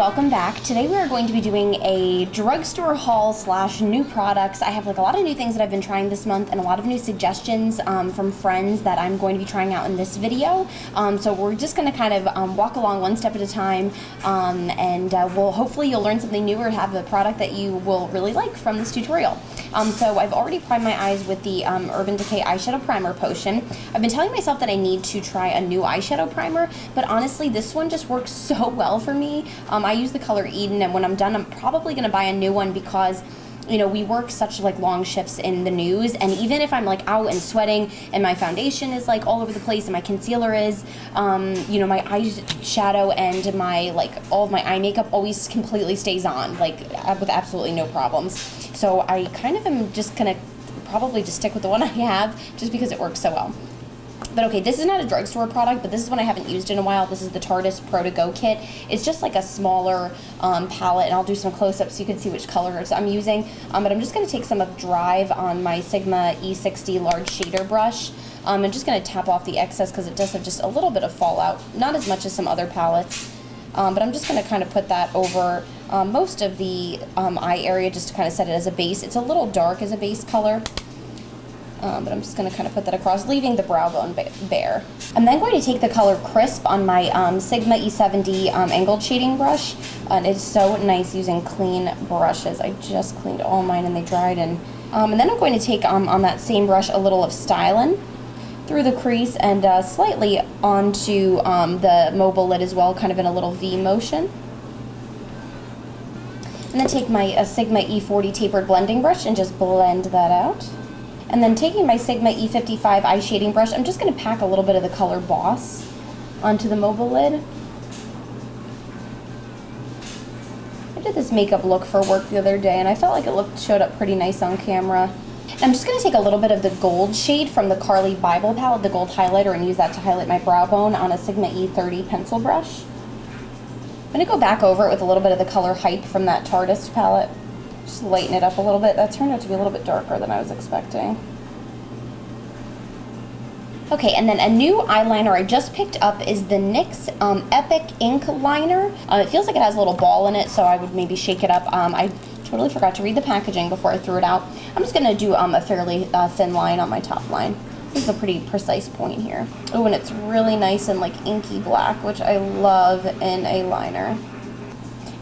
welcome back. Today we are going to be doing a drugstore haul slash new products. I have like a lot of new things that I've been trying this month and a lot of new suggestions from friends that I'm going to be trying out in this video. So we're just going to kind of walk along one step at a time, and hopefully you'll learn something new or have a product that you will really like from this tutorial. So I've already primed my eyes with the Urban Decay eyeshadow primer potion. I've been telling myself that I need to try a new eyeshadow primer, but honestly this one just works so well for me. I use the color Eden, and when I'm done I'm probably going to buy a new one because, you know, we work such like long shifts in the news, and even if I'm like out and sweating and my foundation is like all over the place and my concealer is, you know, my eyeshadow and my like all of my eye makeup always completely stays on, like with absolutely no problems. So I kind of am just gonna probably just stick with the one I have just because it works so well. But okay, this is not a drugstore product, but this is one I haven't used in a while. This is the Tartist Pro To Go kit. It's just like a smaller palette, and I'll do some close-ups so you can see which colors I'm using. But I'm just going to take some of Drive on my Sigma E60 large shader brush. I'm just going to tap off the excess because it does have just a little bit of fallout, not as much as some other palettes. But I'm just going to kind of put that over most of the eye area just to kind of set it as a base. It's a little dark as a base color. But I'm just going to kind of put that across, leaving the brow bone bare. I'm then going to take the color Crisp on my Sigma E70 angled shading brush. And it's so nice using clean brushes. I just cleaned all mine and they dried. And then I'm going to take on that same brush a little of Stylin' through the crease and slightly onto the mobile lid as well, kind of in a little V motion. And then take my Sigma E40 tapered blending brush and just blend that out. And then taking my Sigma E55 eye shading brush, I'm just going to pack a little bit of the color Boss onto the mobile lid. I did this makeup look for work the other day, and I felt like it showed up pretty nice on camera. And I'm just going to take a little bit of the gold shade from the Carli Bybel palette, the gold highlighter, and use that to highlight my brow bone on a Sigma E30 pencil brush. I'm going to go back over it with a little bit of the color Hype from that Tartist palette. Just lighten it up a little bit. That turned out to be a little bit darker than I was expecting. Okay, and then a new eyeliner I just picked up is the NYX Epic Ink Liner. It feels like it has a little ball in it, so I would maybe shake it up. I totally forgot to read the packaging before I threw it out. I'm just going to do a fairly thin line on my top line. This is a pretty precise point here. Oh, and it's really nice and like inky black, which I love in a liner.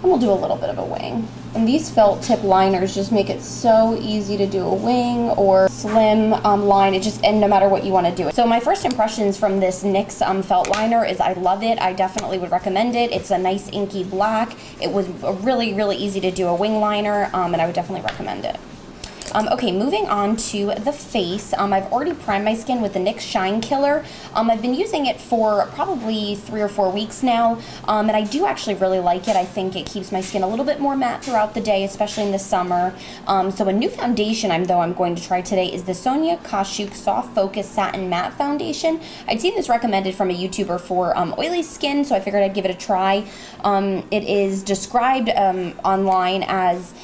And we'll do a little bit of a wing. And these felt tip liners just make it so easy to do a wing or slim line. And no matter what you want to do it. So my first impressions from this NYX felt liner is I love it. I definitely would recommend it. It's a nice inky black. It was really, really easy to do a wing liner, and I would definitely recommend it. Okay, moving on to the face. I've already primed my skin with the NYX Shine Killer. I've been using it for probably 3 or 4 weeks now, and I do actually really like it. I think it keeps my skin a little bit more matte throughout the day, especially in the summer. So a new foundation I'm going to try today is the Sonya Kashuk Soft Focus Satin Matte Foundation. I'd seen this recommended from a YouTuber for oily skin, so I figured I'd give it a try. It is described online as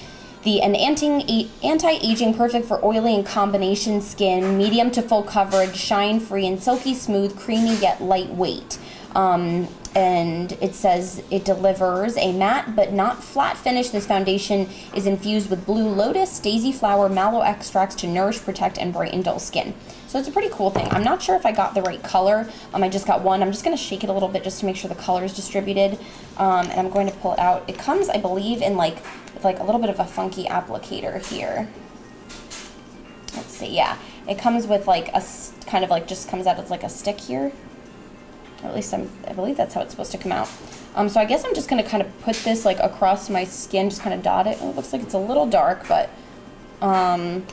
an anti-aging, perfect for oily and combination skin, medium to full coverage, shine-free and silky smooth, creamy yet lightweight. And it says it delivers a matte but not flat finish. This foundation is infused with blue lotus, daisy flower, mallow extracts to nourish, protect, and brighten dull skin. So it's a pretty cool thing. I'm not sure if I got the right color. I just got one. I'm just going to shake it a little bit just to make sure the color is distributed. And I'm going to pull it out. It comes, I believe, in with a little bit of a funky applicator here. Let's see, yeah. It comes with like a kind of like just comes out as like a stick here. Or at least I believe that's how it's supposed to come out. So I guess I'm just going to kind of put this like across my skin, just kind of dot it. Oh, it looks like it's a little dark, but and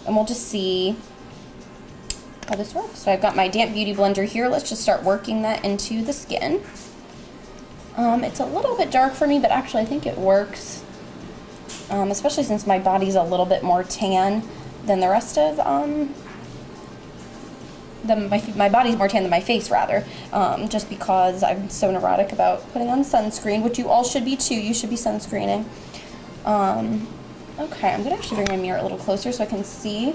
we'll just see how this works. So I've got my damp beauty blender here. Let's just start working that into the skin. It's a little bit dark for me, but actually I think it works. Especially since my body's a little bit more tan than the rest of my body's more tan than my face, rather, just because I'm so neurotic about putting on sunscreen, which you all should be too. You should be sunscreening. Okay, I'm gonna actually bring my mirror a little closer so I can see.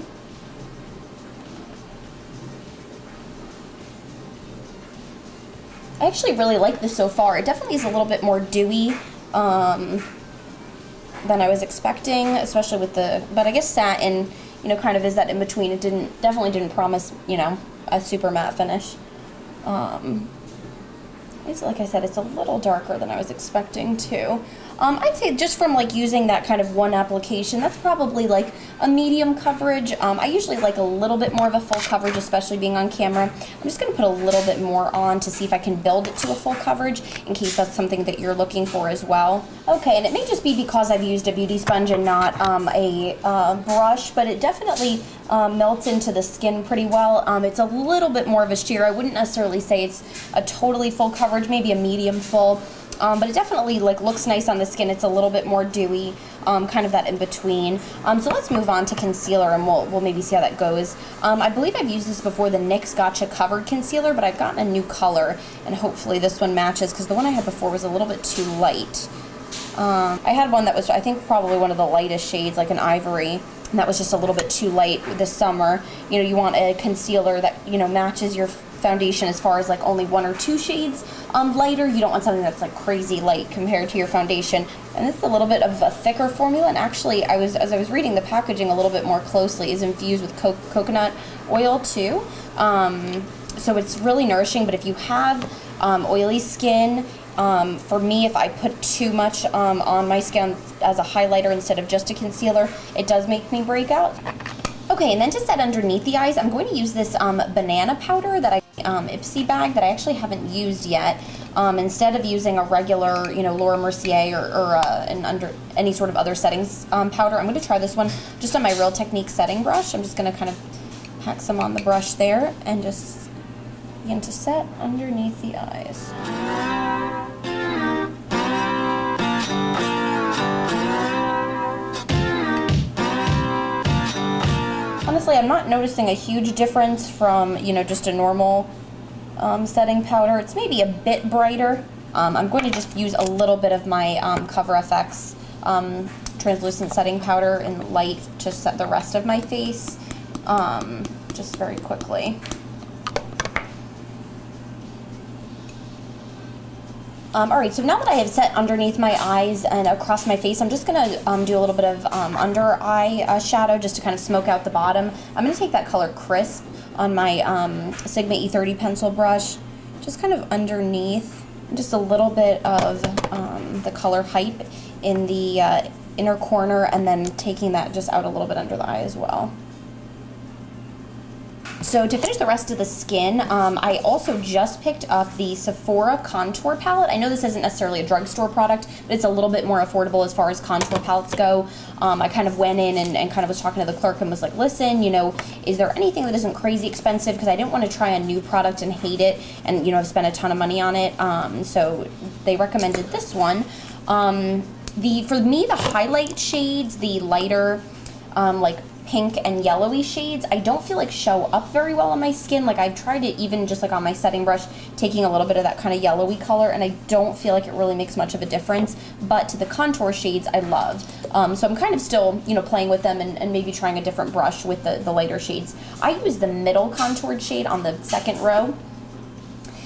I actually really like this so far. It definitely is a little bit more dewy than I was expecting, especially with the, but I guess satin, you know, kind of is that in between. It definitely didn't promise, you know, a super matte finish. It's, like I said, it's a little darker than I was expecting too. I'd say just from like using that kind of one application, that's probably like a medium coverage. I usually like a little bit more of a full coverage, especially being on camera. I'm just going to put a little bit more on to see if I can build it to a full coverage in case that's something that you're looking for as well. Okay, and it may just be because I've used a beauty sponge and not a brush, but it definitely melts into the skin pretty well. It's a little bit more of a sheer. I wouldn't necessarily say it's a totally full coverage, maybe a medium full. But it definitely like looks nice on the skin. It's a little bit more dewy, kind of that in between. So let's move on to concealer, and we'll maybe see how that goes. I believe I've used this before, the NYX Gotcha Covered Concealer, but I've gotten a new color, and hopefully this one matches, because the one I had before was a little bit too light. I had one that was, I think, probably one of the lightest shades, like an ivory, and that was just a little bit too light this summer. You know, you want a concealer that, you know, matches your foundation as far as like only 1 or 2 shades lighter. You don't want something that's like crazy light compared to your foundation. And this is a little bit of a thicker formula, and actually as I was reading the packaging a little bit more closely, is infused with coconut oil too. So it's really nourishing, but if you have oily skin, for me, if I put too much on my skin as a highlighter instead of just a concealer, it does make me break out. Okay, and then to set underneath the eyes, I'm going to use this banana powder that I Ipsy bag that I actually haven't used yet. Instead of using a regular, you know, Laura Mercier or under any sort of other settings powder, I'm going to try this one just on my Real Technique setting brush. I'm just going to kind of pack some on the brush there and just begin to set underneath the eyes. Honestly, I'm not noticing a huge difference from, you know, just a normal setting powder. It's maybe a bit brighter. I'm going to just use a little bit of my Cover FX translucent setting powder in light to set the rest of my face, just very quickly. Alright, so now that I have set underneath my eyes and across my face, I'm just going to do a little bit of under eye shadow just to kind of smoke out the bottom. I'm going to take that color Crisp on my Sigma E30 pencil brush, just kind of underneath, just a little bit of the color Hype in the inner corner, and then taking that just out a little bit under the eye as well. So to finish the rest of the skin, I also just picked up the Sephora Contour Palette. I know this isn't necessarily a drugstore product, but it's a little bit more affordable as far as contour palettes go. I kind of went in and kind of was talking to the clerk and was like, listen, you know, is there anything that isn't crazy expensive? Because I didn't want to try a new product and hate it, and, you know, I've spent a ton of money on it. So they recommended this one. For me, the highlight shades, the lighter, like pink and yellowy shades, I don't feel like show up very well on my skin. Like, I've tried it even just like on my setting brush, taking a little bit of that kind of yellowy color, and I don't feel like it really makes much of a difference. But to the contour shades, I love. So I'm kind of still, you know, playing with them and maybe trying a different brush with the lighter shades. I use the middle contoured shade on the second row,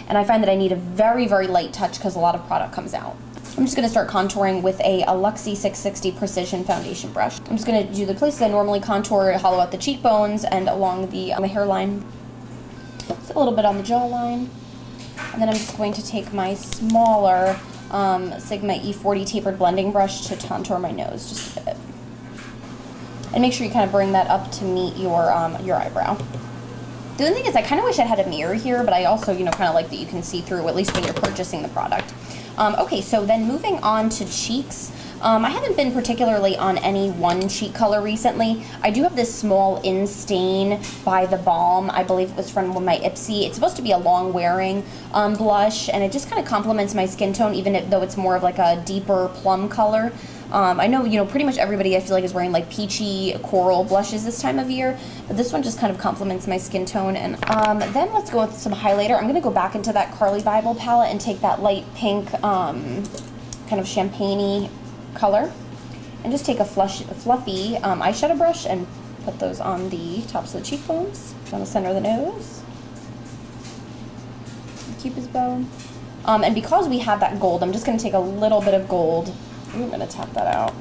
and I find that I need a very, very light touch because a lot of product comes out. I'm just going to start contouring with a Luxie 660 Precision Foundation brush. I'm just going to do the places I normally contour, hollow out the cheekbones and along the hairline. So a little bit on the jawline. And then I'm just going to take my smaller Sigma E40 tapered blending brush to contour my nose just a bit. And make sure you kind of bring that up to meet your eyebrow. The only thing is I kind of wish I had a mirror here, but I also, you know, kind of like that you can see through, at least when you're purchasing the product. Okay, so then moving on to cheeks. I haven't been particularly on any one cheek color recently. I do have this small in stain by the Balm. I believe it was from my Ipsy. It's supposed to be a long wearing blush, and it just kind of complements my skin tone, even though it's more of like a deeper plum color. I know, you know, pretty much everybody I feel like is wearing like peachy coral blushes this time of year, but this one just kind of complements my skin tone. And then let's go with some highlighter. I'm going to go back into that Carli Bybel palette and take that light pink kind of champagne-y color and just take a fluffy eyeshadow brush and put those on the tops of the cheekbones, on the center of the nose, Cupid's bow. And because we have that gold, I'm just going to take a little bit of gold. I'm going to tap that out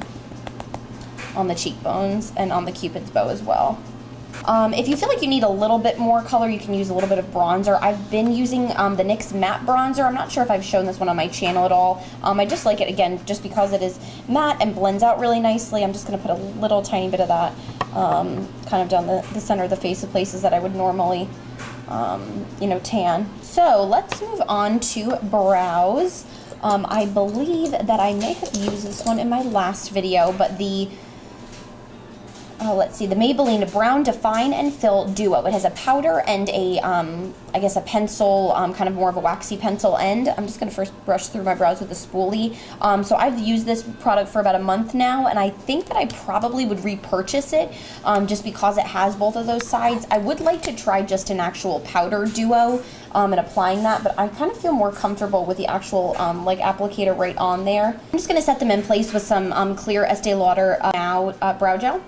on the cheekbones and on the Cupid's bow as well. If you feel like you need a little bit more color, you can use a little bit of bronzer. I've been using the NYX Matte Bronzer. I'm not sure if I've shown this one on my channel at all. I just like it, again, just because it is matte and blends out really nicely. I'm just going to put a little tiny bit of that kind of down the center of the face of places that I would normally, you know, tan. So let's move on to brows. I believe that I may have used this one in my last video, but the let's see, the Maybelline Brown Define and Fill Duo. It has a powder and a, I guess a pencil, kind of more of a waxy pencil end. I'm just going to first brush through my brows with a spoolie. So I've used this product for about a month now, and I think that I probably would repurchase it just because it has both of those sides. I would like to try just an actual powder duo and applying that, but I kind of feel more comfortable with the actual like applicator right on there. I'm just going to set them in place with some clear Estee Lauder brow gel.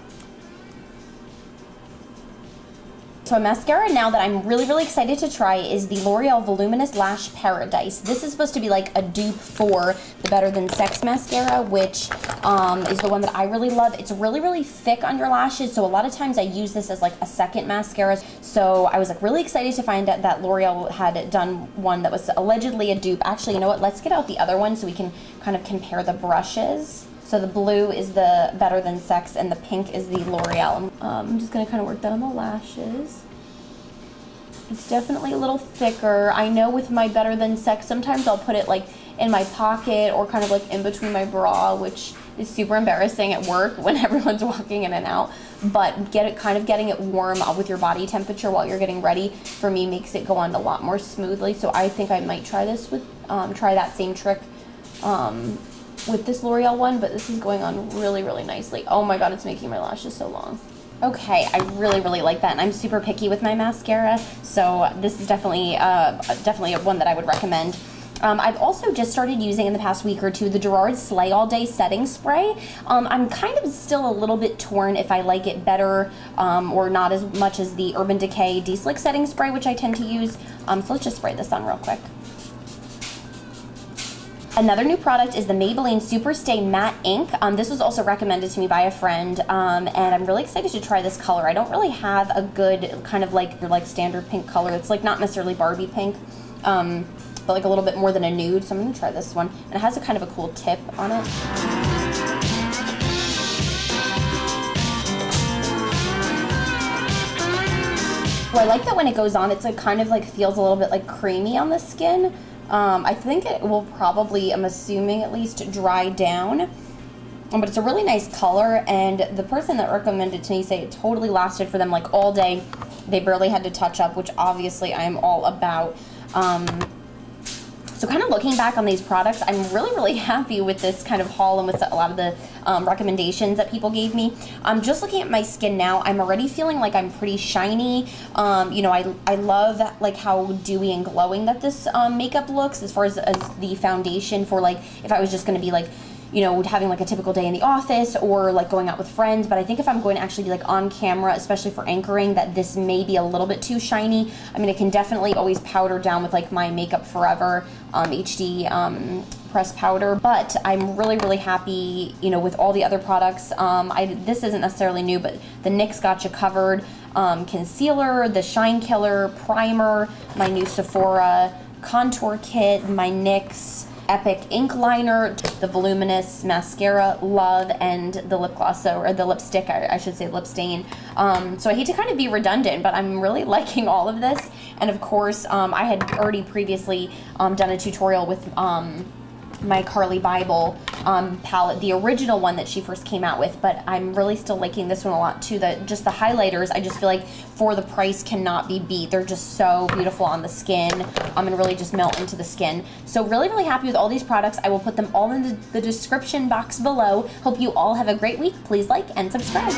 So a mascara now that I'm really excited to try is the L'Oreal Voluminous Lash Paradise. This is supposed to be like a dupe for the Better Than Sex mascara, which is the one that I really love. It's really thick under lashes, so a lot of times I use this as like a second mascara. So I was like really excited to find out that L'Oreal had done one that was allegedly a dupe. Actually, you know what? Let's get out the other one so we can kind of compare the brushes. So the blue is the Better Than Sex and the pink is the L'Oreal. I'm just gonna kind of work that on the lashes. It's definitely a little thicker. I know with my Better Than Sex, sometimes I'll put it like in my pocket or kind of like in between my bra, which is super embarrassing at work when everyone's walking in and out. But getting it warm with your body temperature while you're getting ready, for me, makes it go on a lot more smoothly. So I think I might try this with, try that same trick with this L'Oreal one, but this is going on really nicely. Oh my god, it's making my lashes so long. Okay, I really like that, and I'm super picky with my mascara, so this is definitely one that I would recommend. I've also just started using in the past week or two the Gerard Slay All Day Setting Spray. I'm kind of still a little bit torn if I like it better or not as much as the Urban Decay De-Slick Setting Spray, which I tend to use. So let's just spray this on real quick. Another new product is the Maybelline Superstay Matte Ink. This was also recommended to me by a friend, and I'm really excited to try this color. I don't really have a good kind of like standard pink color. It's like not necessarily Barbie pink, but like a little bit more than a nude. So I'm gonna try this one, and it has a kind of a cool tip on it. Well, I like that when it goes on, it's like kind of like feels a little bit like creamy on the skin. I think it will probably, I'm assuming at least, dry down. But it's a really nice color, and the person that recommended it to me said it totally lasted for them like all day. They barely had to touch up, which obviously I am all about. So kind of looking back on these products, I'm really happy with this kind of haul and with a lot of the recommendations that people gave me. Just looking at my skin now, I'm already feeling like I'm pretty shiny. You know, I love like how dewy and glowing that this makeup looks as far as the foundation for like if I was just going to be like, you know, having like a typical day in the office or like going out with friends. But I think if I'm going to actually be like on camera, especially for anchoring, that this may be a little bit too shiny. I mean, it can definitely always powder down with like my Makeup Forever HD pressed powder, but I'm really happy, you know, with all the other products. This isn't necessarily new, but the NYX Gotcha Covered concealer, the Shine Killer primer, my new Sephora contour kit, my NYX Epic Ink Liner, the Voluminous mascara, love, and the lip gloss, or the lipstick, I should say, lip stain. So I hate to kind of be redundant, but I'm really liking all of this. And of course, I had already previously done a tutorial with my Carli Bybel palette, the original one that she first came out with, but I'm really still liking this one a lot too. Just the highlighters, I just feel like for the price cannot be beat. They're just so beautiful on the skin and really just melt into the skin. So really happy with all these products. I will put them all in the description box below. Hope you all have a great week. Please like and subscribe.